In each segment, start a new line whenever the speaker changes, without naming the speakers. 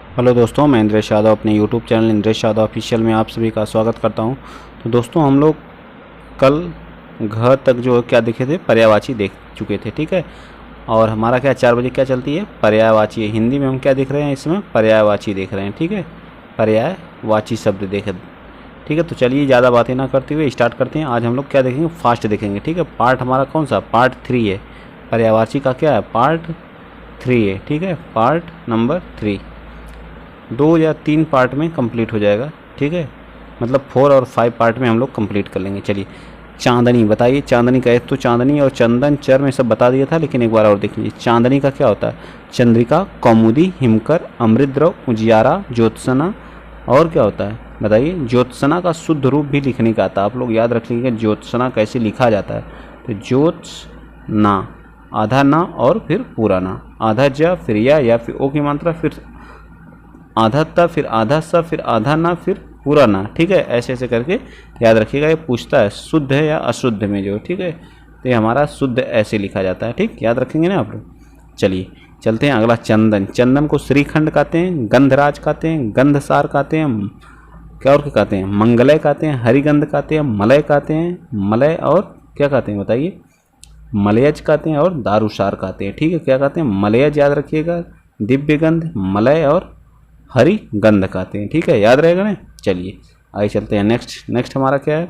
Hello दोस्तों, मैं इंद्रेश यादव अपने YouTube channel Indresh Yadav official में आप सभी का स्वागत करता हूं। तो दोस्तों, हम लोग कल घर तक जो क्या देखे थे, पर्यायवाची देख चुके थे, ठीक है। और हमारा क्या 4 बजे क्या चलती है, पर्यायवाची। हिंदी में हम क्या देख रहे हैं, इसमें पर्यायवाची देख रहे हैं, ठीक है। पर्यायवाची शब्द देखे, ठीक है। तो चलिए ज़्यादा बातें ना करते हुए स्टार्ट करते हैं। आज हम लोग क्या देखेंगे, फास्ट देखेंगे, ठीक है। पार्ट हमारा कौन सा, पार्ट 3 है। पर्यायवाची का क्या है, पार्ट 3 है, ठीक है। पार्ट नंबर 3 2 या 3 पार्ट में कंप्लीट हो जाएगा, ठीक है। मतलब 4 और 5 पार्ट में हम लोग कंप्लीट कर लेंगे। चलिए, चांदनी बताइए। चांदनी का एक तो चांदनी और चंदन चर में सब बता दिया था, लेकिन एक बार और देख लीजिए। चांदनी का क्या होता है, चंद्रिका, कौमुदी, हिमकर, अमृत द्रव, उजियारा, ज्योत्सना। और क्या होता है बताइए। ज्योत्सना का शुद्ध रूप भी लिखने का आता है, आप लोग याद रख लीजिए ज्योत्सना कैसे लिखा जाता है। तो ज्योत्सना, आधा ना और फिर पूरा ना, आधा ज फिर या फिर ओ की मात्रा, फिर आधा ता, फिर आधा सा, फिर आधा ना, फिर पूरा ना, ठीक है। ऐसे ऐसे करके याद रखिएगा। ये पूछता है शुद्ध है या अशुद्ध में जो, ठीक है। तो ये हमारा शुद्ध ऐसे लिखा जाता है, ठीक, याद रखेंगे ना आप लोग। चलिए चलते हैं अगला, चंदन। चंदन को श्रीखंड कहते हैं, गंधराज कहते हैं, गंधसार कहते हैं, क्या और क्या कहते हैं, मंगलय कहते हैं, हरिगंध कहते हैं, मलय कहते हैं, मलय और क्या कहते हैं बताइए, मलयज कहते हैं और दारूसार कहते हैं, ठीक है। क्या कहते हैं, मलयज याद रखिएगा, दिव्यगंध, मलय और हरि गंध कहते हैं, ठीक है, याद रहेगा ना। चलिए आगे चलते हैं। नेक्स्ट हमारा क्या है,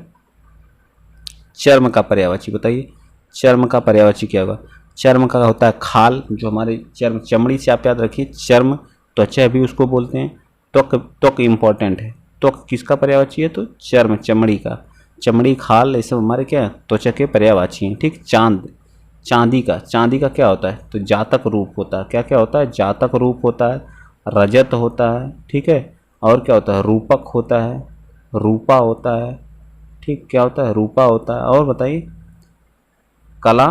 चर्म का पर्यायवाची बताइए। चर्म का पर्यायवाची क्या होगा। चर्म का होता है खाल, जो हमारे चर्म चमड़ी से आप याद रखिए। चर्म त्वचा भी उसको बोलते हैं। त्वक, त्वक इम्पॉर्टेंट है। त्वक किसका पर्यायवाची है, तो चर्म, चमड़ी का। चमड़ी, खाल, ये सब हमारे क्या है, त्वचा के पर्यायवाची हैं, ठीक। चांद, चांदी का क्या होता है, तो जातक रूप होता है। क्या क्या होता है, जातक रूप होता है, रजत होता है, ठीक है। और क्या होता है, रूपक होता है, रूपा होता है, ठीक। क्या होता है, रूपा होता है। और बताइए, कला,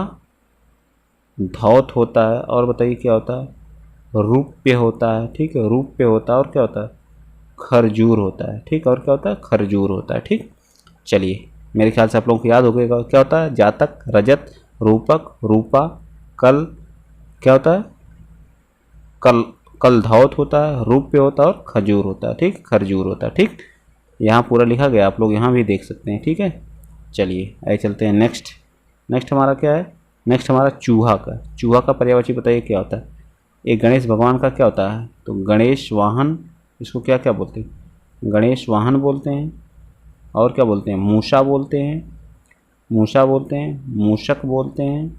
धौत होता है। और बताइए क्या होता है, रूप्य होता है, ठीक है, रूप्य होता है। और क्या होता है, खरजूर होता है, ठीक। और क्या होता है, खरजूर होता है, ठीक। चलिए, मेरे ख्याल से आप लोगों को याद हो गया क्या होता है, जातक, रजत, रूपक, रूपा, कल, क्या होता है, कल, कलधौत होता है, रूप्य होता है और खजूर होता है, ठीक, खरजूर होता है, ठीक। यहाँ पूरा लिखा गया, आप लोग यहाँ भी देख सकते हैं, ठीक है। चलिए आगे चलते हैं। नेक्स्ट हमारा क्या है, नेक्स्ट हमारा चूहा का पर्यायवाची बताइए क्या होता है। ये गणेश भगवान का क्या होता है, तो गणेश वाहन, इसको क्या क्या बोलते हैं, गणेश वाहन बोलते हैं। और क्या बोलते हैं, मूषा बोलते हैं, मूषा बोलते हैं, मूषक बोलते हैं।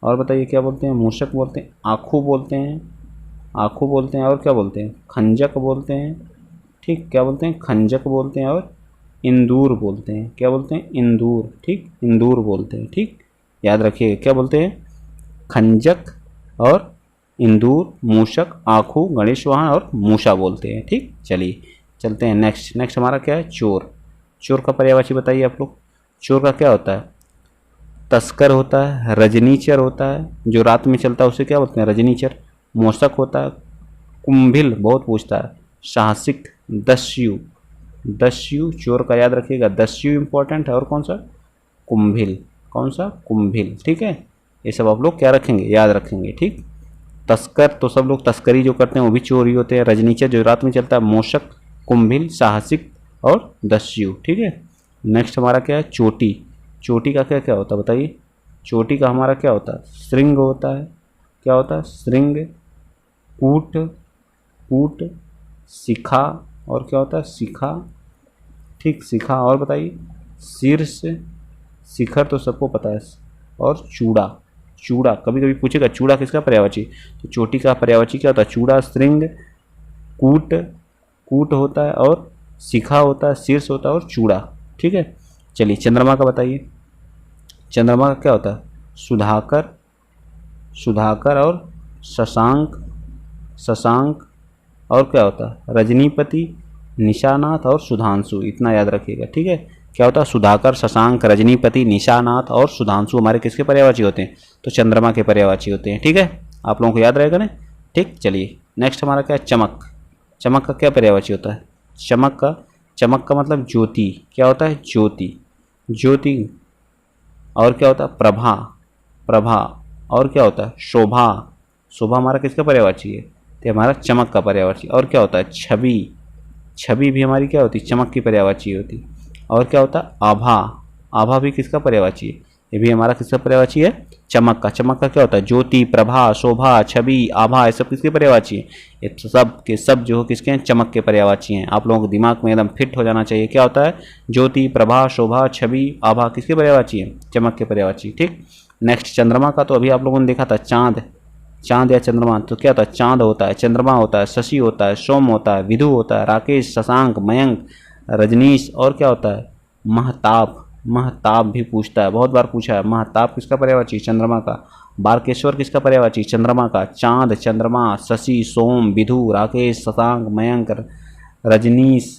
और बताइए क्या बोलते हैं, मूषक बोलते हैं, आँखू बोलते हैं, आँखों बोलते हैं। और क्या बोलते हैं, खंजक बोलते हैं, ठीक। क्या बोलते हैं, खंजक बोलते हैं। और इंदूर बोलते हैं, क्या बोलते हैं, इंदूर, ठीक, इंदूर बोलते हैं, ठीक। याद रखिएगा क्या बोलते हैं, खंजक और इंदूर, मूषक, आँखों, गणेश वाहन और मूषा बोलते हैं, ठीक। चलिए चलते हैं। नेक्स्ट हमारा क्या है, चोर का पर्यायवाची बताइए आप लोग। चोर का क्या होता है, तस्कर होता है, रजनीचर होता है, जो रात में चलता है उसे क्या बोलते हैं, रजनीचर। मोषक होता है, कुंभिल बहुत पूछता है, साहसिक, दस्यु चोर का याद रखिएगा, दस्यु इंपॉर्टेंट है। और कौन सा, कुंभिल, कौन सा, कुंभिल, ठीक है। ये सब आप लोग क्या रखेंगे, याद रखेंगे, ठीक। तस्कर तो सब लोग तस्करी जो करते हैं वो भी चोर ही होते हैं। रजनीचर जो रात में चलता है, मोषक, कुंभिल, साहसिक और दस्यु, ठीक है। नेक्स्ट हमारा क्या है, चोटी का क्या क्या होता है बताइए। चोटी का हमारा क्या होता है, श्रृंग होता है। क्या होता है, श्रृंग, कूट, शिखा। और क्या होता है, शिखा, ठीक, शिखा। और बताइए, शीर्ष, शिखर तो सबको पता है। और चूड़ा कभी कभी पूछेगा, चूड़ा किसका पर्यायवाची, तो चोटी का पर्यायवाची क्या होता है, चूड़ा, श्रृंग, कूट होता है, और शिखा होता है, शीर्ष होता है और चूड़ा, ठीक है। चलिए चंद्रमा का बताइए। चंद्रमा का क्या होता है, सुधाकर और शशांक। और क्या होता है, रजनीपति, निशानाथ और सुधांशु, इतना याद रखिएगा, ठीक है। क्या होता है, सुधाकर, शशांक, रजनीपति, निशानाथ और सुधांशु हमारे किसके पर्यायवाची होते हैं, तो चंद्रमा के पर्यायवाची होते हैं, ठीक है। आप लोगों को याद रहेगा ना, ठीक। चलिए नेक्स्ट हमारा क्या है, चमक का क्या पर्यायवाची होता है, चमक का मतलब ज्योति। क्या होता है, ज्योति। और क्या होता है, प्रभा। और क्या होता है, शोभा हमारा किसका पर्यायवाची है, तो हमारा चमक का पर्यायवाची। और क्या होता है छवि, छवि भी हमारी क्या होती है चमक की पर्यायवाची होती। और क्या होता है आभा, आभा भी किसका पर्यायवाची है, ये भी हमारा किसका पर्यायवाची है चमक का। चमक का क्या होता है ज्योति, प्रभा, शोभा, छवि, आभा, ये सब किसके पर्यायवाची है, ये सब के सब जो किसके हैं चमक के पर्यायवाची हैं। आप लोगों को दिमाग में एकदम फिट हो जाना चाहिए। क्या होता है ज्योति, प्रभा, शोभा, छवि, आभा किसके पर्यायवाची है चमक के पर्यायवाची। ठीक, नेक्स्ट चंद्रमा का तो अभी आप लोगों ने देखा था चांद, चांद या चंद्रमा। तो क्या होता है चांद होता है, चंद्रमा होता है, शशि होता है, सोम होता है, विधु होता है, राकेश, शशांक, मयंक, रजनीश, और क्या होता है महताब। महताब भी पूछता है, बहुत बार पूछा है। महताब किसका पर्यायवाची चंद्रमा का। बारकेश्वर किसका पर्यायवाची चंद्रमा का। चांद, चंद्रमा, शशि, सोम, विधु, राकेश, शशांक, मयंक, रजनीश,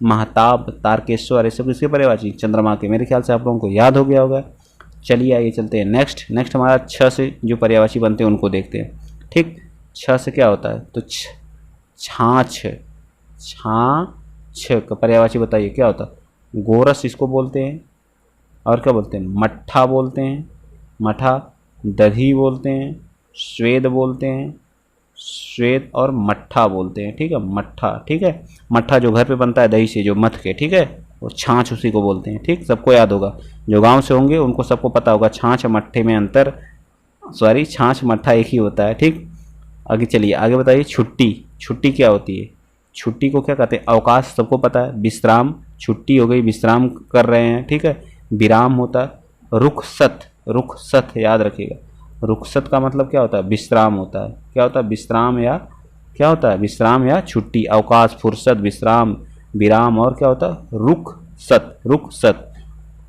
महताब, तारकेश्वर, ये सब किसके पर्यायवाची चंद्रमा के। मेरे ख्याल से आप लोगों को याद हो गया होगा। चलिए आइए चलते हैं नेक्स्ट। नेक्स्ट हमारा छ से जो पर्यायवाची बनते हैं उनको देखते हैं। ठीक, छ से क्या होता है तो छाछ, छाछ का पर्यायवाची बताइए क्या होता है। गोरस इसको बोलते हैं, और क्या बोलते हैं मट्ठा बोलते हैं, मठा, दधी बोलते हैं, श्वेद बोलते हैं, श्वेद, और मट्ठा बोलते हैं। ठीक है मट्ठा, ठीक है मट्ठा जो घर पे बनता है दही से जो मथ के, ठीक है वो छाछ उसी को बोलते हैं। ठीक, सबको याद होगा, जो गांव से होंगे उनको सबको पता होगा छाछ मट्ठे में अंतर, सॉरी छाछ मट्ठा एक ही होता है। ठीक, आगे चलिए आगे बताइए। छुट्टी, छुट्टी क्या होती है, छुट्टी को क्या कहते हैं अवकाश, सबको पता है। विश्राम, छुट्टी हो गई विश्राम कर रहे हैं। ठीक है, विराम होता है। रुखसत, रुखसत याद रखिएगा, रुखसत का मतलब क्या होता है विश्राम होता है। क्या होता है विश्राम, या क्या होता है विश्राम या छुट्टी, अवकाश, फुर्सत, विश्राम, विराम, और क्या होता है रुखसत, रुखसत।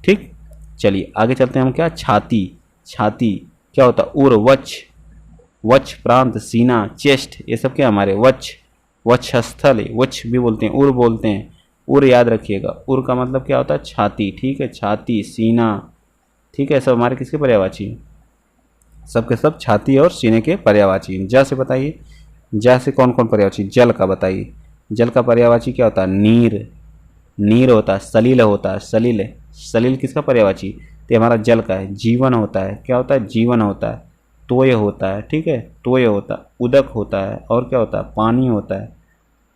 ठीक, चलिए आगे चलते हैं हम। क्या छाती, छाती क्या होता है उर, वक्ष, वक्ष प्रांत, सीना, चेस्ट, ये सब क्या हमारे वक्ष, वक्षस्थल, वक्ष भी बोलते हैं, उर बोलते हैं। उर याद रखिएगा, उर का मतलब क्या होता है छाती। ठीक है, छाती, सीना, ठीक है सब हमारे किसके पर्यायवाची, सबके सब छाती और सीने के पर्यायवाची। ज से बताइए, ज से कौन कौन पर्यायवाची। जल का बताइए, जल का पर्यायवाची क्या होता है नीर, नीर होता है। सलिल होता है, सलिल, सलिल किसका पर्यायवाची तो हमारा जल का है। जीवन होता है, क्या होता है जीवन होता है। तोय होता है, ठीक है तोय होता है। उदक होता है, और क्या होता है पानी होता है।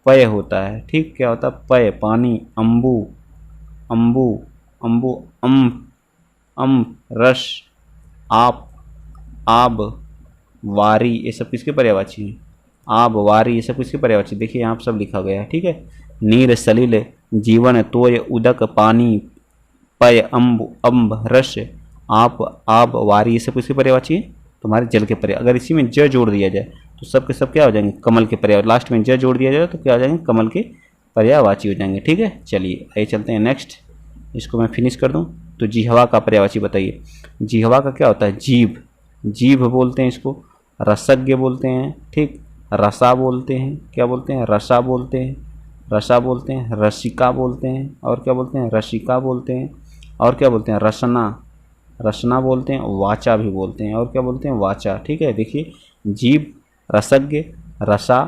पय होता है, ठीक क्या होता है पय पानी। अम्बु, अम्बु, अम्बु, अम्ब, रस, आप, आब, वारी, ये सब किसके पर्यायवाची हैं। आब, वारी, ये सब किसके पर्यायवाची। देखिए यहाँ पर सब लिखा गया है। ठीक है, नीर, सलिल, जीवन, तोय, उदक, पानी, पय, अम्ब, रस, आप, आब, वारी, ये सब किसके पर्यायवाची है तुम्हारे जल के पर्याय। अगर इसी में ज जोड़ दिया जाए तो सब के सब क्या हो जाएंगे कमल के पर्याय। लास्ट में ज जोड़ दिया जाए तो क्या हो जाएंगे कमल के पर्यायवाची हो जाएंगे। ठीक है, चलिए आइए चलते हैं नेक्स्ट। इसको मैं फिनिश कर दूं तो जिह्वा का पर्यायवाची बताइए। जिह्वा का क्या होता है जीभ, जीभ बोलते हैं इसको। रसज्ञ बोलते हैं, ठीक रसा बोलते हैं, क्या बोलते हैं रसा बोलते हैं, रसा बोलते हैं। रसिका बोलते हैं, और क्या बोलते हैं रसिका बोलते हैं, और क्या बोलते हैं रसना, रसना बोलते हैं। वाचा भी बोलते हैं, और क्या बोलते हैं वाचा। ठीक है, देखिए जीभ, रसज्ञ, रसा,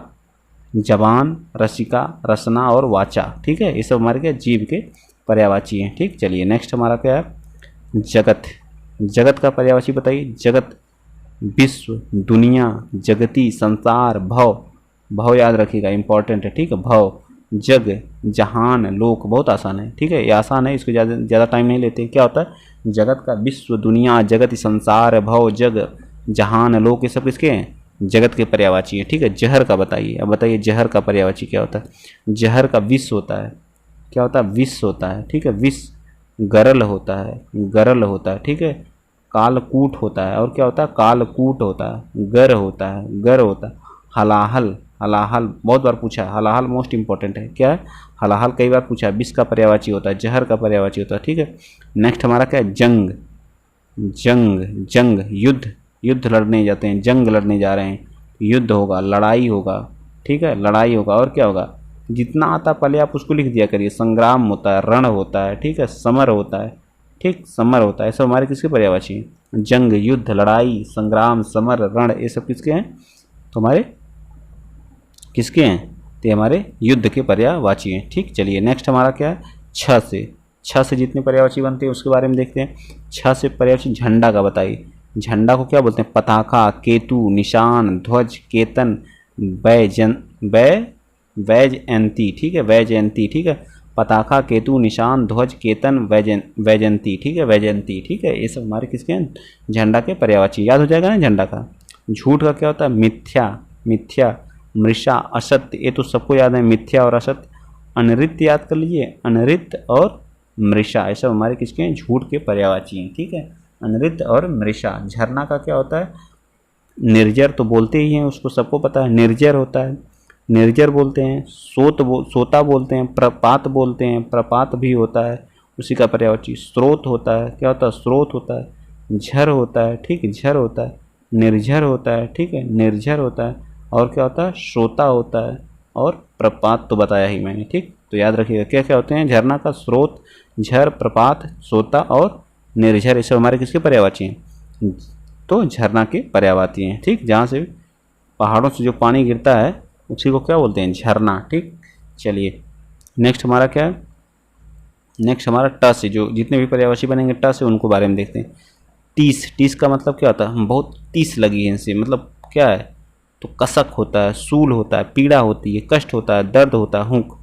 जबान, रसिका, रसना और वाचा। ठीक है, ये सब हमारे क्या जीभ के पर्यायवाची हैं। ठीक, चलिए नेक्स्ट हमारा क्या है जगत। जगत का पर्यायवाची बताइए। जगत विश्व, दुनिया, जगती, संसार, भव, भव याद रखिएगा इंपॉर्टेंट है। ठीक है, भव, जग, जहान, लोक, बहुत आसान है। ठीक है, ये आसान है, इसको ज़्यादा टाइम नहीं लेते। क्या होता है जगत का विश्व, दुनिया, जगत, संसार, भव, जग, जहान, लोक, ये सब किसके हैं जगत के पर्यायवाची है। ठीक है, जहर का बताइए। अब बताइए जहर का पर्यायवाची क्या होता है। जहर का विष होता है, क्या होता है विष होता है। ठीक है, विष, गरल होता है, गरल होता है। ठीक है, कालकूट होता है, और क्या होता है कालकूट होता है। गर होता है, गर होता है। हलाहल, हलाहल बहुत बार पूछा है, हलाहल मोस्ट इंपॉर्टेंट है। क्या है हलाहल कई बार पूछा है। विष का पर्यायवाची होता है, जहर का पर्यायवाची होता है। ठीक है, नेक्स्ट हमारा क्या है जंग, जंग, जंग युद्ध, युद्ध लड़ने जाते हैं, जंग लड़ने जा रहे हैं, युद्ध होगा, लड़ाई होगा। ठीक है, लड़ाई होगा, और क्या होगा जितना आता पहले आप उसको लिख दिया करिए। संग्राम होता है, रण होता है, ठीक है समर होता है। ठीक, समर होता है। सब हमारे किसके पर्यायवाची हैं जंग, युद्ध, लड़ाई, संग्राम, समर, रण, ये सब किसके हैं तो हमारे किसके हैं तो हमारे युद्ध के पर्यायवाची हैं। ठीक, चलिए नेक्स्ट हमारा क्या है छ से। छ से जितने पर्यायवाची बनते हैं उसके बारे में देखते हैं। छ से पर्यायवाची झंडा का बताइए। झंडा को क्या बोलते हैं पताका, केतु, निशान, ध्वज, केतन, वैजन वै वैजयंती, ठीक है, वैजयंती, ठीक है। पताका, केतु, निशान, ध्वज, केतन, वैजयंती, ठीक है, वैजयंती, ठीक है। ये सब हमारे किसके हैं? झंडा के पर्यायवाची। याद हो जाएगा ना झंडा का। झूठ का क्या होता है? मिथ्या, मिथ्या, मृषा, असत्य, ये तो सबको याद है, मिथ्या और असत्य। अनृत्य याद कर लीजिए, अनृत्य और मृषा, ये सब हमारे किसके हैं? झूठ के पर्यायवाची हैं, ठीक है, अनृत्य और मृषा। झरना का क्या होता है? निर्जर तो बोलते ही हैं, उसको सबको पता है, निर्जर होता है, निर्जर बोलते हैं। सोता बोलते हैं, प्रपात बोलते हैं, प्रपात भी होता है उसी का पर्यायवाची। स्रोत होता है, क्या होता है? स्रोत होता है। झर होता है, ठीक, झर होता है। निर्झर होता है, ठीक है, निर्झर होता है। और क्या होता है? श्रोता होता है। और प्रपात तो बताया ही मैंने, ठीक। तो याद रखिएगा क्या क्या होते हैं झरना का? स्रोत, झर, प्रपात, सोता और निर्झर, ये सब हमारे किसके पर्यायवाची हैं? तो झरना के पर्यायवाची हैं, ठीक। जहाँ से पहाड़ों से जो पानी गिरता है उसी को क्या बोलते हैं? झरना, ठीक। चलिए नेक्स्ट हमारा क्या है? नेक्स्ट हमारा ट से जो जितने भी पर्यायवाची बनेंगे ट से उनको बारे में देखते हैं। टीस, टीस का मतलब क्या होता है? बहुत टीस लगी है इनसे, मतलब क्या है? तो कसक होता है, सूल होता है, पीड़ा होती है, कष्ट होता है, दर्द होता है, हुक,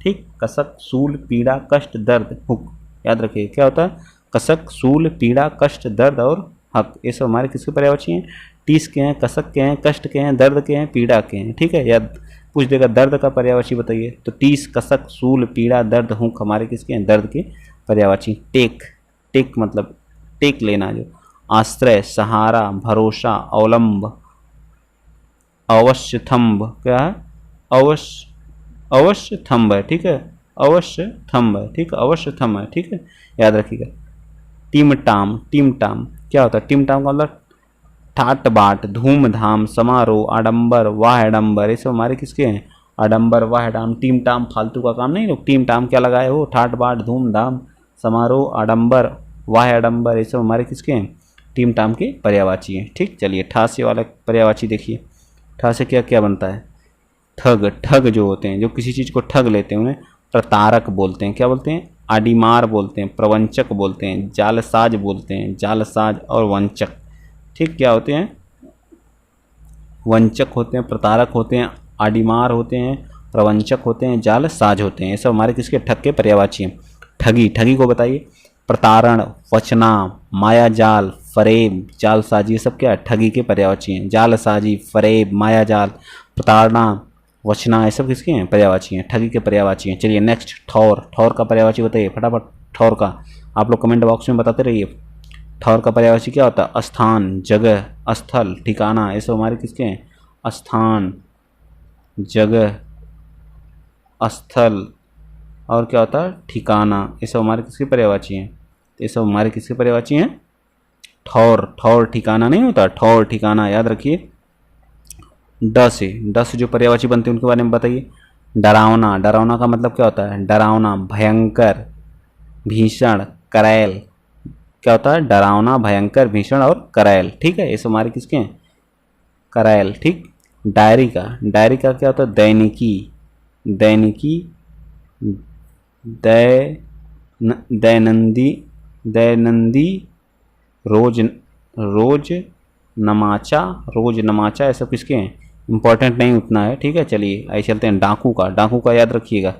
ठीक। कसक, सूल, पीड़ा, कष्ट, दर्द, हुक, याद रखिए क्या होता है? कसक, सूल, पीड़ा, कष्ट, दर्द और हक, ये सब हमारे किसके पर्यायवाची हैं? टीस के हैं, कसक के हैं, कष्ट के हैं, दर्द के हैं, पीड़ा के हैं, ठीक है। याद पूछ देगा दर्द का पर्यायवाची बताइए, तो टीस, कसक, सूल, पीड़ा, दर्द, हुक हमारे किसके हैं? दर्द के पर्यायवाची। टेक, टेक मतलब टेक लेना, जो आश्रय, सहारा, भरोसा, अवलंब, अवश्य थंब, क्या है? अवश्य, अवश्य थंब है, ठीक है, अवश्य थंब है, ठीक, अवश्य थंब है, ठीक है, याद रखिएगा। टिम टाम, टिम टाम क्या होता है? टिम टाम का मतलब ठाट बाट, धूमधाम, समारोह, आडंबर, वाह आडंबर, ये सब हमारे किसके हैं? आडंबर, वाह आडम, टीम टाम फालतू का काम नहीं, लोग टीम टाम क्या लगाए हो? ठाट बाट, धूमधाम, समारोह, आडंबर, वाह आडंबर, ये सब हमारे किसके हैं? टीम टाम के पर्यायवाची हैं, ठीक। चलिए ठास्य वाला पर्यायवाची देखिए, ठा से क्या क्या बनता है? ठग, ठग जो होते हैं, जो किसी चीज़ को ठग लेते हैं उन्हें प्रतारक बोलते हैं। क्या बोलते हैं? आडिमार बोलते हैं, प्रवंचक बोलते हैं, जालसाज बोलते हैं, जालसाज और वंचक, ठीक। क्या होते हैं? वंचक होते हैं, प्रतारक होते हैं, आडिमार होते हैं, प्रवंचक होते हैं, जालसाज होते हैं, ये सब हमारे किसके? ठग के पर्यायवाची हैं। ठगी, ठगी को बताइए। प्रतारण, वचना, मायाजाल, फरेब, जालसाजी, ये सब क्या है? ठगी के पर्यायवाची हैं। जालसाजी, फरेब, मायाजाल, प्रताड़ना, वचना, ये सब किसके हैं? पर्यायवाची हैं, ठगी के पर्यायवाची हैं। चलिए नेक्स्ट ठौर, ठौर का पर्यायवाची बताइए फटाफट। ठौर का आप लोग कमेंट बॉक्स में बताते रहिए। ठौर का पर्यायवाची क्या होता है? स्थान, जगह, स्थल, ठिकाना, ये सब हमारे किसके हैं? स्थान, जगह, स्थल और क्या होता है? ठिकाना, ये सब हमारे किसके पर्यायवाची हैं? ये सब हमारे किसके पर्यायवाची हैं? ठौर, ठौर ठिकाना नहीं होता, ठौर ठिकाना, याद रखिए। ड से जो पर्यायवाची बनते हैं उनके बारे में बताइए। डरावना, डरावना का मतलब क्या होता है? डरावना, भयंकर, भीषण, करैल, क्या होता है? डरावना, भयंकर, भीषण और करैल, ठीक है, ये सब हमारे किसके हैं? करैल, ठीक। डायरी का, डायरी का क्या होता है? दैनिकी, दैनिकी, दैनंदी, दैनंदी, रोज, रोज नमाचा, रोज नमाचा, ये सब किसके हैं? इंपॉर्टेंट नहीं उतना है, ठीक है। चलिए आइए चलते हैं डाकू का। डाकू का याद रखिएगा,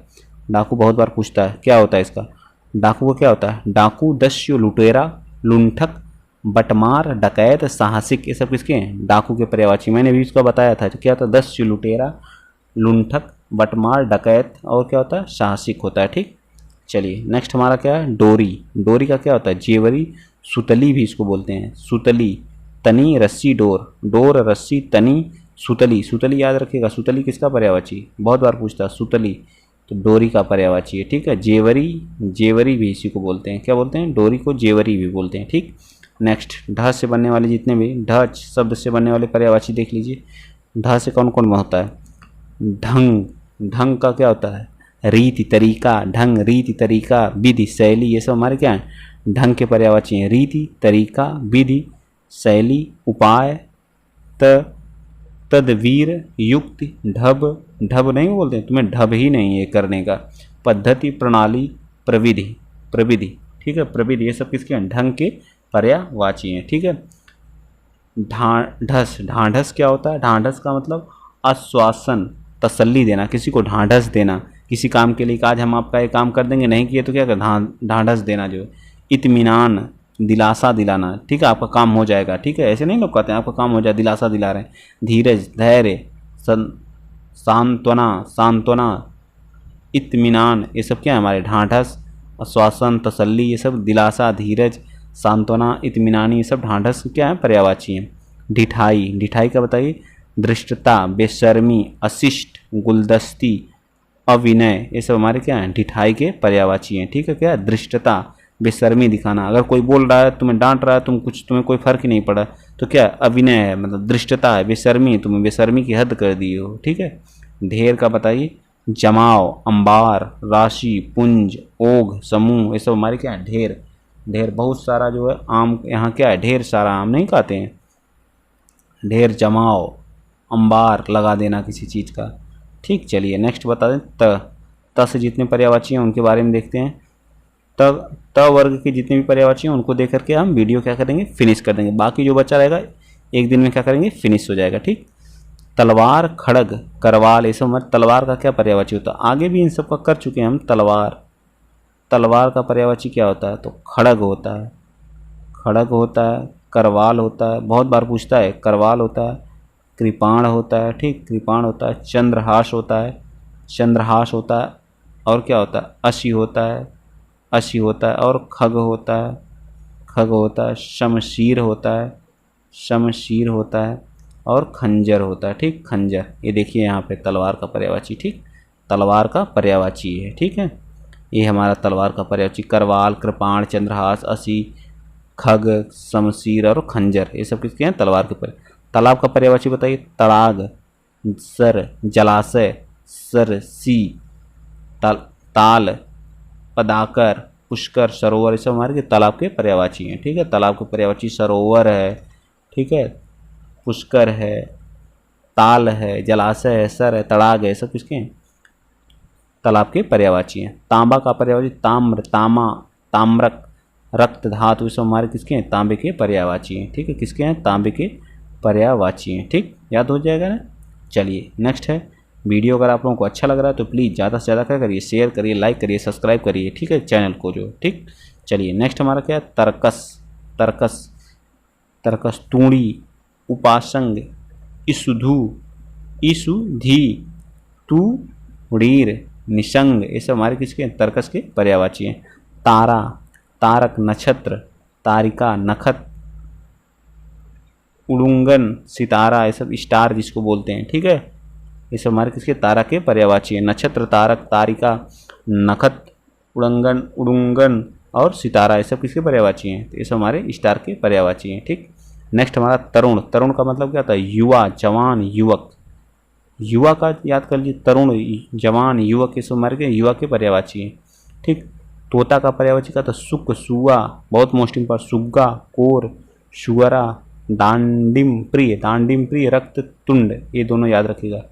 डाकू बहुत बार पूछता है, क्या होता है इसका? डाकू का क्या होता है? डाकू, दस्यु, लुटेरा, लुंठक, बटमार, डकैत, साहसिक, ये सब किसके हैं? डाकू के पर्यायवाची। मैंने भी इसका बताया था, तो क्या होता है? दस्यु, लुटेरा, लुंठक, बटमार, डकैत और क्या होता है? साहसिक होता है, ठीक। चलिए नेक्स्ट हमारा क्या है? डोरी, डोरी का क्या होता है? जेवरी, सुतली भी इसको बोलते हैं, सुतली, तनी, रस्सी, डोर, डोर, रस्सी, तनी, सुतली, सुतली याद रखिएगा। सुतली किसका पर्यायवाची? बहुत बार पूछता है सुतली, तो डोरी का पर्यायवाची है, ठीक है। जेवरी, जेवरी भी इसी को बोलते हैं, क्या बोलते हैं? डोरी को जेवरी भी बोलते हैं, ठीक। नेक्स्ट ढ से बनने वाले जितने भी ढ शब्द से बनने वाले पर्यायवाची देख लीजिए। ढ से कौन कौन होता है? ढंग, ढंग का क्या होता है? रीति, तरीका, ढंग, रीति, तरीका, विधि, शैली, ये सब हमारे क्या हैं? ढंग के पर्यायवाची हैं। रीति, तरीका, विधि, शैली, उपाय, तदवीर, युक्ति, ढब, ढब नहीं बोलते तुम्हें, ढब ही नहीं है करने का। पद्धति, प्रणाली, प्रविधि, प्रविधि, ठीक है, प्रविधि, ये सब किसके हैं? ढंग के पर्यायवाची हैं, ठीक है। ढांढस, ढांढस क्या होता है? ढांढस का मतलब आश्वासन, तसल्ली देना, किसी को ढांढस देना, किसी काम के लिए कि आज हम आपका ये काम कर देंगे, नहीं किए तो क्या कर ढांढस देना जो है। इत्मीनान, दिलासा दिलाना, ठीक है, आपका काम हो जाएगा, ठीक है, ऐसे नहीं लोग कहते हैं आपका काम हो जाए, दिलासा दिला रहे हैं। धीरज, धैर्य, सांत्वना, सांत्वना, इत्मीनान, ये सब क्या है हमारे ढांढस, आश्वासन, तसल्ली, ये सब दिलासा, धीरज, सांत्वना, इत्मीनानी, ये सब ढांढस क्या है, पर्यायवाची हैं। ढिठाई, ढिठाई का बताइए। धृष्टता, बेशर्मी, अशिष्ट, गुलदस्ती, अविनय, ये सब हमारे क्या हैं, ढिठाई के पर्यायवाची हैं, ठीक है। क्या धृष्टता, बेशर्मी दिखाना, अगर कोई बोल रहा है, तुम्हें डांट रहा है, तुम्हें कोई फर्क ही नहीं पड़ा, तो क्या अविनय है, मतलब धृष्टता है, बेशर्मी, तुम्हें बेशर्मी की हद कर दी हो, ठीक है। ढेर का बताइए। जमाव, अंबार, राशि, पुंज, ओघ, समूह, ये सब हमारे क्या है, ढेर। ढेर बहुत सारा जो है आम, यहाँ क्या है, ढेर सारा आम नहीं खाते हैं। ढेर, जमाव, अंबार, लगा देना किसी चीज़ का, ठीक। चलिए नेक्स्ट बता दें। त से जितने पर्यायवाची हैं उनके बारे में देखते हैं। त वर्ग के जितने भी पर्यायवाची हैं उनको देख करके हम वीडियो क्या करेंगे, फिनिश कर देंगे। बाकी जो बचा रहेगा एक दिन में क्या करेंगे, फिनिश हो जाएगा, ठीक। तलवार, खड़ग, करवाल, ये सब हमारे तलवार का क्या पर्यायवाची होता है, आगे भी इन सब का कर चुके हैं हम। तलवार का पर्यायवाची क्या होता है, तो खड़ग होता है, खड़ग होता है, करवाल होता है, बहुत बार पूछता है, करवाल होता है, कृपाण होता है, ठीक, कृपाण होता है, चंद्रहास होता है, चंद्रहास होता है, और क्या होता है, अशी होता है, अशी होता है, और खग होता है, खग होता है, शमशीर होता है, शमशीर होता है, और खंजर होता है, ठीक, खंजर। ये देखिए यहाँ पे तलवार का पर्यायवाची, ठीक, तलवार का पर्यायवाची है, ठीक है। ये हमारा तलवार का पर्यायवाची। करवाल, कृपाण, चंद्रहास, असी, खग, शमशीर और खंजर, ये सब किसके हैं, तलवार के पर्याय। तालाब का पर्यायवाची बताइए। तड़ाग, सर, जलाशय, सरसी, ताल, पदाकर, पुष्कर, सरोवर, ये सब हमारे तालाब के पर्यायवाची हैं, ठीक है। तालाब के पर्यायवाची सरोवर है, ठीक है, पुष्कर है, ताल है, जलाशय है, सर है, तड़ाग है, सब किसके हैं, तालाब के पर्यायवाची हैं। तांबा का पर्यायवाची। ताम्र, तामा, ताम्रक, रक्त, धातु, ये सब हमारे किसके हैं, तांबे के पर्यायवाची हैं, ठीक है। किसके हैं, तांबे के पर्यायवाची हैं, ठीक, याद हो जाएगा ना। चलिए नेक्स्ट है। वीडियो अगर आप लोगों को अच्छा लग रहा है तो प्लीज़ ज़्यादा से ज़्यादा क्या करिए, शेयर करिए, लाइक करिए, सब्सक्राइब करिए, ठीक है, चैनल को जो, ठीक। चलिए नेक्स्ट हमारा क्या है, तर्कस, तर्कस, तर्कस, तूणी, उपासंग, ईसुधु, ईसुधी, तूणीर, निशंग, ये सब हमारे किसके हैं, तर्कस के पर्यायवाची हैं। तारा, तारक, नक्षत्र, तारिका, नखत, उड़ुंगन, सितारा, ये सब स्टार जिसको बोलते हैं, ठीक है। ये सब हमारे किसके, तारा के पर्यायवाची है। नक्षत्र, तारक, तारिका, नखत, उड़ुंगन और सितारा, ये सब किसके पर्यायवाची हैं, तो ये सब हमारे स्टार के पर्यायवाची हैं, ठीक। नेक्स्ट हमारा तरुण। तरुण का मतलब क्या होता है, युवा, जवान, युवक। युवा का याद कर लीजिए, तरुण, जवान, युवक, ये सब हमारे के युवा के पर्यायवाची हैं, ठीक। तोता का पर्यायवाची का था सुक, सुआ, बहुत मोस्ट इंपॉर्टेंट, सुग्गा, कोर, शुअरा, दांडिम प्रिय, दांडिम प्रिय, रक्त तुंड, ये दोनों याद रखिएगा।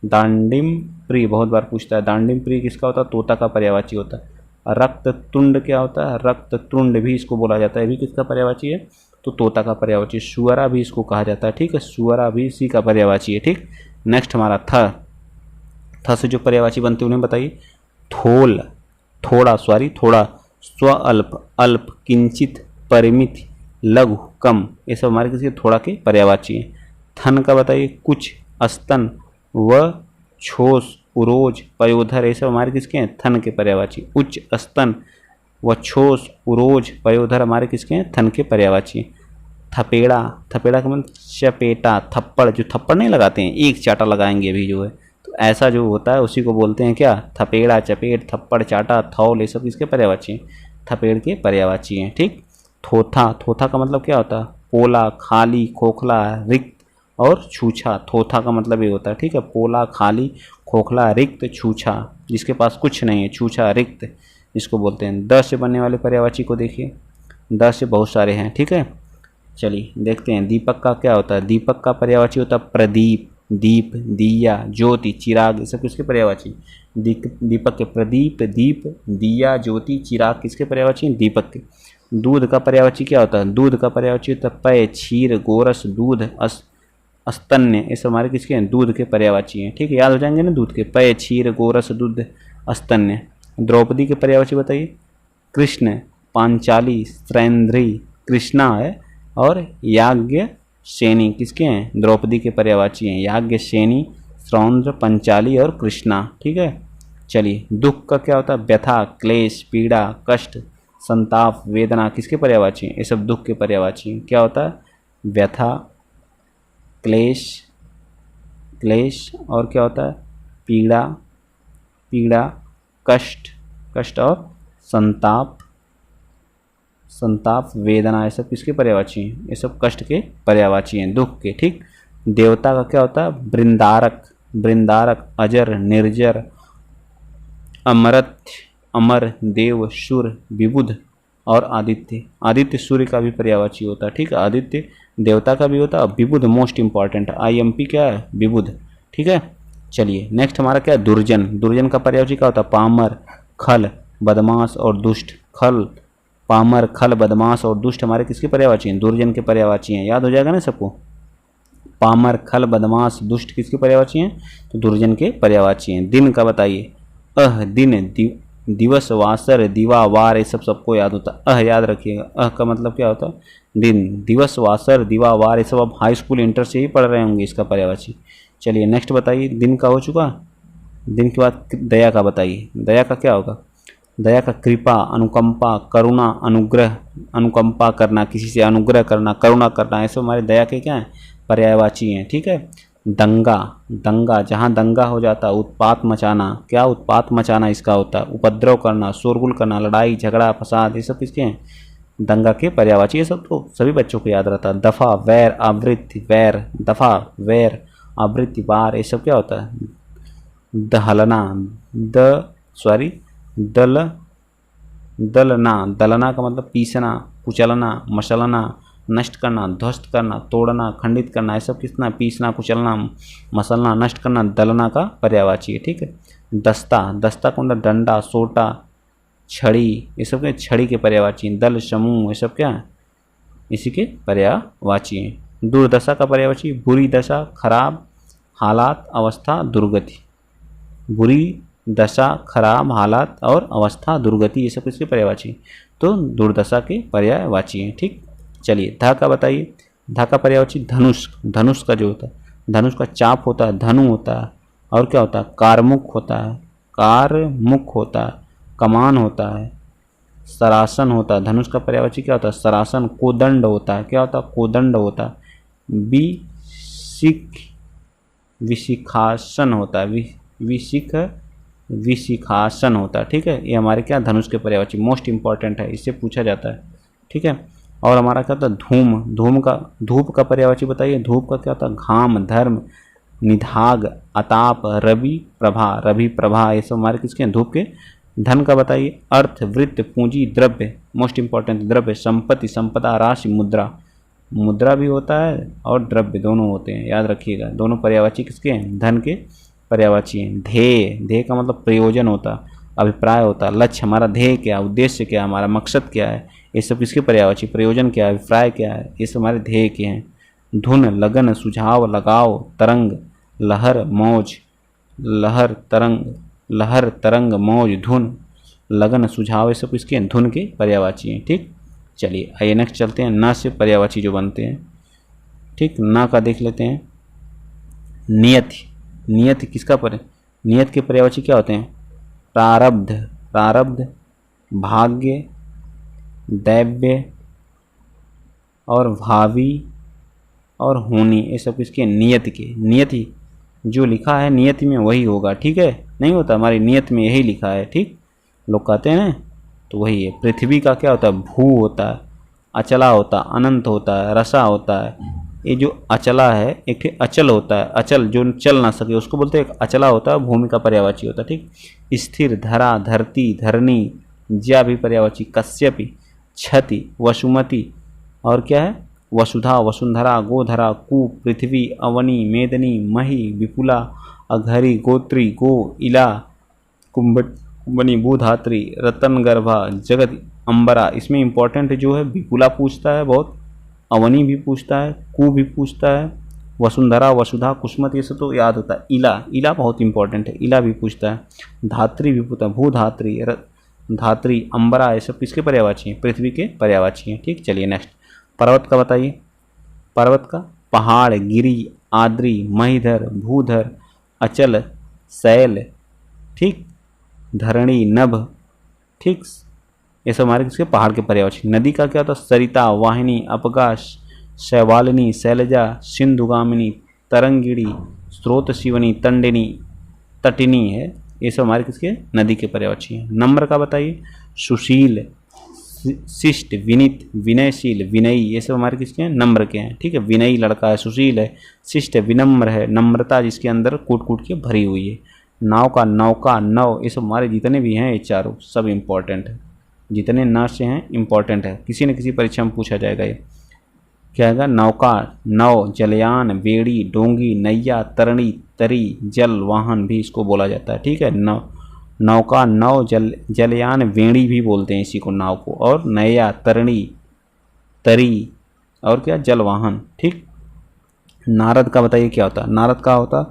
दांडिम प्रिय बहुत बार पूछता है, दांडिम प्रिय किसका होता है, तोता का पर्यायवाची होता है। रक्त तुंड क्या होता है, रक्त तुंड भी इसको बोला जाता है, भी किसका पर्यायवाची है, तो तोता का पर्यायवाची। शुअरा भी इसको कहा जाता है, ठीक है, शुअरा भी इसी का पर्यायवाची है, ठीक। नेक्स्ट हमारा थ से जो पर्यायवाची बनते हैं उन्हें बताइए। थोल, थोड़ा, सॉरी थोड़ा, स्वअल्प, अल्प, किंचित, परिमित, लघु, कम, ये सब हमारे किसी थोड़ा के पर्यायवाची हैं। थन का बताइए। कुछ, स्तन, व छोस, उरोज, पयोधर, ये सब हमारे किसके हैं, थन के पर्यायवाची। उच्च, स्तन, व छोस, उरोज, पयोधर हमारे किसके हैं, थन के पर्यायवाची। थपेड़ा, थपेड़ा का मतलब चपेटा, थप्पड़, जो थप्पड़ नहीं लगाते हैं, एक चाटा लगाएंगे अभी जो है, तो ऐसा जो होता है उसी को बोलते हैं क्या, थपेड़ा, चपेट, थप्पड़, चाटा, थौल, ये सब किसके पर्यायवाची हैं, थपेड़ के पर्यायवाची हैं, ठीक। थोथा, थोथा का मतलब क्या होता है, पोला, खाली, खोखला, रिक्त और छूछा। थोथा का मतलब ये होता है, ठीक है, पोला, खाली, खोखला, रिक्त, छूछा, जिसके पास कुछ नहीं है, छूछा, रिक्त, इसको बोलते हैं। 10 से बनने वाले पर्यायवाची को देखिए, 10 से बहुत सारे हैं, ठीक है। चलिए देखते हैं। दीपक का क्या होता है, दीपक का पर्यायवाची होता है प्रदीप, दीप, दिया, ज्योति, चिराग, ये सब किसके पर्यायवाची, दीपक के। प्रदीप, दीप, दिया, ज्योति, चिराग किसके पर्यायवाची, दीपक के। दूध का पर्यायवाची क्या होता है, दूध का पर्यायवाची होता है पय, क्षीर, गोरस, दूध, स्तन्य, ये सब हमारे किसके हैं? दूध के पर्यायवाची हैं। ठीक है, याद हो जाएंगे ना दूध के। पय, क्षीर, गोरस, दूध, स्तन्य। द्रौपदी के पर्यायवाची बताइए। कृष्ण, पांचाली, सैंद्री, कृष्णा है, और याज्ञसेनी किसके हैं? द्रौपदी के पर्यायवाची हैं। याज्ञसेनी, सौंद्र, पंचाली और कृष्णा। ठीक है, चलिए दुख का क्या होता है? व्यथा, क्लेश, पीड़ा, कष्ट, संताप, वेदना किसके पर्यायवाची हैं? ये सब दुख के पर्यायवाची हैं। क्या होता है? व्यथा, क्लेश, क्लेश, और क्या होता है? पीड़ा, पीड़ा, कष्ट, कष्ट, और संताप, संताप, वेदना, ये सब किसके पर्यायवाची हैं? ये सब कष्ट के पर्यायवाची हैं, दुख के। ठीक, देवता का क्या होता है? वृंदारक, वृंदारक, अजर, निर्जर, अमरत्य, अमर, देव, शूर, विबुध और आदित्य। आदित्य सूर्य का भी पर्यायवाची होता है। ठीक है, आदित्य देवता का भी होता है। विबुध मोस्ट इंपॉर्टेंट, IMP क्या है? विबुध। ठीक है, चलिए नेक्स्ट हमारा क्या है? दुर्जन। दुर्जन का पर्यायवाची क्या होता है? पामर, खल, बदमाश और दुष्ट। खल, पामर, खल, बदमाश और दुष्ट हमारे किसके पर्यायवाची हैं? दुर्जन के पर्यायवाची हैं। याद हो जाएगा ना सबको? पामर, खल, बदमाश, दुष्ट किसके पर्यायवाची हैं? तो दुर्जन के पर्यायवाची हैं। दिन का बताइए। दिन, दिवस, वासर, दिवा, वार, ये सब सबको याद होता है। याद रखिएगा। का मतलब क्या होता है? दिन, दिवस, वासर, दिवा, वार, ये सब आप हाई स्कूल इंटर से ही पढ़ रहे होंगे इसका पर्यायवाची। चलिए नेक्स्ट बताइए। दिन का हो चुका। दिन के बाद दया का बताइए। दया का क्या होगा? दया का कृपा, अनुकंपा, करुणा, अनुग्रह, अनुकंपा करना, किसी से अनुग्रह करना, करुणा करना, ये सब हमारे दया के क्या हैं? पर्यायवाची हैं। ठीक है, दंगा, दंगा, जहाँ दंगा हो जाता, उत्पात मचाना। क्या उत्पात मचाना इसका होता है? उपद्रव करना, शोरगुल करना, लड़ाई झगड़ा फसाद, ये सब किसके हैं? दंगा के पर्यायवाची। ये सब तो सभी बच्चों को याद रहता है। दफा, वैर, आवृत्ति, वैर, दफा, वैर, आवृत्ति, वार, ये सब क्या होता है? दहलना, दलना, दलना का मतलब पीसना, कुचलना, मसलना, नष्ट करना, ध्वस्त करना, तोड़ना, खंडित करना, ये सब कितना? पीसना, कुचलना, मसलना, नष्ट करना, दलना का पर्यायवाची है। ठीक है, दस्ता, दस्ता का मतलब डंडा, सोटा, छड़ी, ये सब क्या? छड़ी के पर्यायवाची हैं। दल, समूह, ये सब क्या है? इसी के पर्यायवाची हैं। दुर्दशा का पर्यायवाची बुरी दशा, खराब हालात, अवस्था, दुर्गति। बुरी दशा, खराब हालात और अवस्था, दुर्गति, ये सब किसके पर्यायवाची? तो दुर्दशा के पर्यायवाची हैं। ठीक, चलिए धा का बताइए। धा का पर्यायवाची धनुष। धनुष का जो होता है, धनुष का चाप होता है, धनु होता है, और क्या होता है? कारमुख होता है, कारमुख होता है, कमान होता है, सरासन होता है। धनुष का पर्यायवाची क्या होता है? सरासन। कोदंड होता है। क्या होता है? कोदंड होता है। विशिखासन होता है। विशिखासन होता है। ठीक है, ये हमारे क्या? धनुष के पर्यायवाची मोस्ट इंपॉर्टेंट है, इससे पूछा जाता है। ठीक है, और हमारा क्या होता है? धूम। धूप का पर्यायवाची बताइए। धूप का क्या होता है? घाम, धर्म, निधाग, अताप, रवि प्रभा। रवि प्रभा, ये सब हमारे किसके हैं? धूप के। धन का बताइए। अर्थ, वृत्त, पूंजी, द्रव्य, मोस्ट इंपॉर्टेंट, द्रव्य, संपत्ति, संपदा, राशि, मुद्रा। मुद्रा भी होता है और द्रव्य दोनों होते हैं, याद रखिएगा। दोनों पर्यायवाची किसके हैं? धन के पर्यायवाची हैं। ध्येय, ध्येय का मतलब प्रयोजन होता है, अभिप्राय होता है, लक्ष्य, हमारा ध्येय क्या, उद्देश्य क्या, हमारा मकसद क्या है, ये सब किसके पर्यायवाची? प्रयोजन क्या है, अभिप्राय क्या है, ये सब हमारे ध्येय के हैं। धुन, लगन, सुझाव, लगाव, तरंग, लहर, मौज। लहर, तरंग, लहर, तरंग, मौज, धुन, लगन, सुझाव, ये सब किसके हैं? धुन के पर्यायवाची हैं। ठीक, चलिए आइए नेक्स्ट चलते हैं। न से पर्यायवाची जो बनते हैं। ठीक, न का देख लेते हैं। नियत। नियत किसका नियत के पर्यायवाची क्या होते हैं? प्रारब्ध, प्रारब्ध, भाग्य, दैव्य और भावी और होनी, ये सब किसके? नियत के। नियत ही जो लिखा है नियत में वही होगा। ठीक है, नहीं होता हमारी नियत में यही लिखा है। ठीक, लोग कहते हैं ना, तो वही है। पृथ्वी का क्या होता है? भू होता है, अचला होता है, अनंत होता है, रसा होता है। ये जो अचला है एक अचल होता है, अचल जो चल ना सके उसको बोलते हैं। एक अचला होता है, भूमि का पर्यायवाची होता है। ठीक, स्थिर, धरा, धरती, धरनी, ज्या भी पर्यायवाची। कश्यपी, क्षति, वसुमती और क्या है? वसुधा, वसुंधरा, गोधरा, कूप, पृथ्वी, अवनी, मेदनी, मही, विपुला, अघरी, गोत्री, गो, इला, कुंभनी, भूधात्री, रतनगर्भा, जगत, अंबरा। इसमें इंपॉर्टेंट जो है विपुला पूछता है बहुत, अवनी भी पूछता है, कु भी पूछता है, वसुंधरा, वसुधा, कुसुमत, ये सब तो याद होता है। इला, इला बहुत इंपॉर्टेंट है, इला भी पूछता है। धात्री भी पूछता है, भूधात्री, धात्री, अंबरा, ये सब किसके पर्यायवाची हैं? पृथ्वी के पर्यायवाची हैं। ठीक, चलिए नेक्स्ट। पर्वत का बताइए। पर्वत का पहाड़, गिरी, आद्री, महीधर, भूधर, अचल, शैल, ठीक, धरणी, नभ, ठीक, ये सब हमारे किसके? पहाड़ के पर्यायवाची। नदी का क्या होता है? सरिता, वाहिनी, अपगा, शैवालिनी, शैलजा, सिंधुगामिनी, तरंगिणी, स्रोत शिवनी, तंडिनी, तटिनी है। ये सब हमारे किसके? नदी के पर्यायवाची हैं। नम्र का बताइए। सुशील, शिष्ट, विनीत, विनयशील, विनयी, ये सब हमारे किसके हैं? नम्र के हैं। ठीक है, विनयी लड़का है, सुशील है, शिष्ट है, विनम्र है, नम्रता जिसके अंदर कूट कूट के भरी हुई है। नाव का नौका, नव, ये सब हमारे जितने भी हैं ये चारों सब इम्पॉर्टेंट है। जितने न से हैं इम्पॉर्टेंट है, किसी न किसी परीक्षा में पूछा जाएगा ये। क्या है? नौका, नौ, जलयान, बेड़ी, डोंगी, नैया, तरणी, तरी, जल वाहन भी इसको बोला जाता है। ठीक है, नौका, नौ, जलयान, वेड़ी भी बोलते हैं इसी को, नाव को, और नैया, तरणी, तरी, और क्या? जल वाहन। ठीक। नारद का बताइए क्या होता है? नारद का होता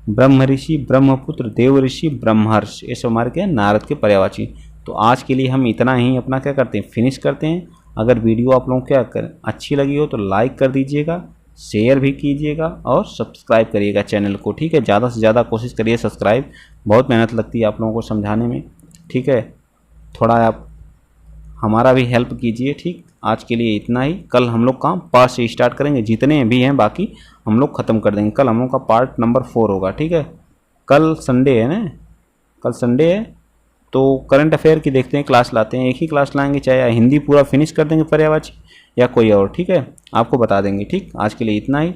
ब्रह्म ऋषि, ब्रह्मपुत्र, देव ऋषि, ब्रह्मर्ष, ये सब हमारे क्या? नारद के पर्यायवाची। तो आज के लिए हम इतना ही अपना क्या करते हैं? फिनिश करते हैं। अगर वीडियो आप लोगों को क्या कर अच्छी लगी हो तो लाइक कर दीजिएगा, शेयर भी कीजिएगा और सब्सक्राइब करिएगा चैनल को। ठीक है, ज़्यादा से ज़्यादा कोशिश करिए सब्सक्राइब, बहुत मेहनत लगती है आप लोगों को समझाने में। ठीक है, थोड़ा आप हमारा भी हेल्प कीजिए। ठीक, आज के लिए इतना ही। कल हम लोग काम 5 से स्टार्ट करेंगे, जितने भी हैं बाकी हम लोग ख़त्म कर देंगे। कल हम लोग का पार्ट नंबर 4 होगा। ठीक है, कल संडे है ना, कल संडे है तो करंट अफेयर की देखते हैं, क्लास लाते हैं। एक ही क्लास लाएंगे, चाहे हिंदी पूरा फिनिश कर देंगे पर्यायवाची या कोई और। ठीक है, आपको बता देंगे। ठीक, आज के लिए इतना ही।